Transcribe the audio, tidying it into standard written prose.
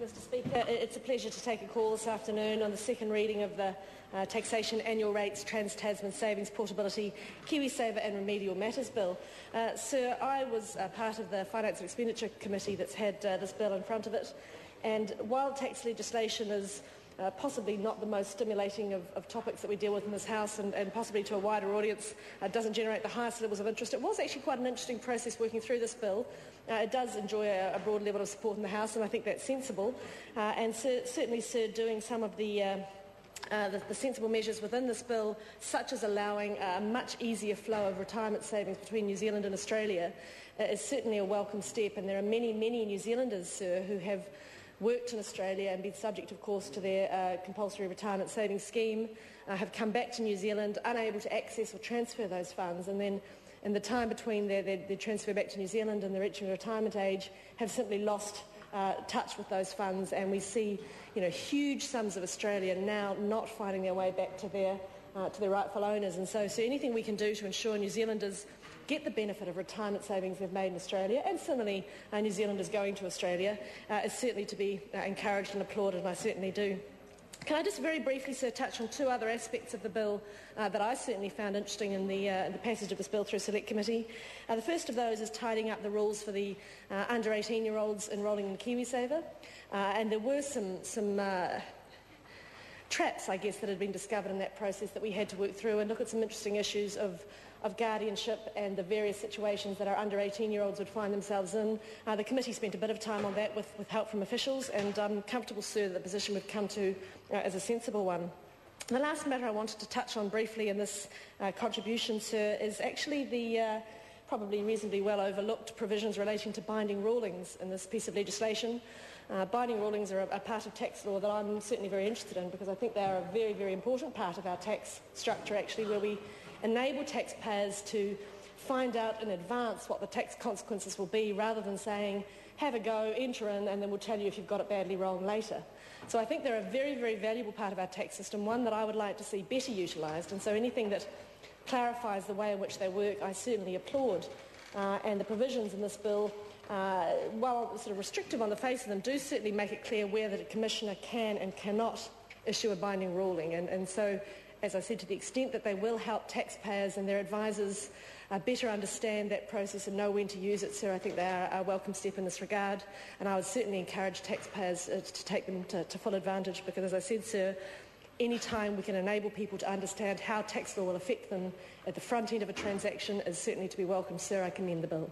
Mr Speaker. It's a pleasure to take a call this afternoon on the second reading of the Taxation Annual Rates, Trans-Tasman Savings, Portability, Kiwisaver and Remedial Matters Bill. Sir, I was part of the Finance and Expenditure Committee that's had this bill in front of it, and while tax legislation is possibly not the most stimulating of topics that we deal with in this House, and possibly to a wider audience doesn't generate the highest levels of interest. It was actually quite an interesting process working through this bill. It does enjoy a broad level of support in the House, and I think that's sensible. And certainly, Sir, doing some of the sensible measures within this bill, such as allowing a much easier flow of retirement savings between New Zealand and Australia, is certainly a welcome step. And there are many, many New Zealanders, Sir, who have worked in Australia and been subject, of course, to their compulsory retirement savings scheme, have come back to New Zealand unable to access or transfer those funds, and then in the time between their transfer back to New Zealand and the reaching retirement age have simply lost touch with those funds, and we see huge sums of Australia now not finding their way back to their rightful owners. And so anything we can do to ensure New Zealanders get the benefit of retirement savings they've made in Australia, and similarly New Zealanders going to Australia, is certainly to be encouraged and applauded, and I certainly do. Can I just very briefly, Sir, touch on two other aspects of the bill that I certainly found interesting in the passage of this bill through Select Committee? The first of those is tidying up the rules for the under 18-year-olds enrolling in Kiwisaver, and there were some traps, I guess, that had been discovered in that process that we had to work through and look at some interesting issues of guardianship and the various situations that our under 18-year-olds would find themselves in. The committee spent a bit of time on that with help from officials, and I'm comfortable, Sir, that the position we've come to is a sensible one. The last matter I wanted to touch on briefly in this contribution, Sir, is actually the probably reasonably well overlooked provisions relating to binding rulings in this piece of legislation. Binding rulings are a part of tax law that I'm certainly very interested in, because I think they are a very, very important part of our tax structure, actually, where we enable taxpayers to find out in advance what the tax consequences will be, rather than saying, have a go, enter in, and then we'll tell you if you've got it badly wrong later. So I think they're a very, very valuable part of our tax system, one that I would like to see better utilised, and so anything that clarifies the way in which they work, I certainly applaud. And the provisions in this bill, while sort of restrictive on the face of them, do certainly make it clear where the Commissioner can and cannot issue a binding ruling. And so, as I said, to the extent that they will help taxpayers and their advisers better understand that process and know when to use it, Sir, I think they are a welcome step in this regard. And I would certainly encourage taxpayers to take them to full advantage, because, as I said, Sir, any time we can enable people to understand how tax law will affect them at the front end of a transaction is certainly to be welcomed, Sir. I commend the bill.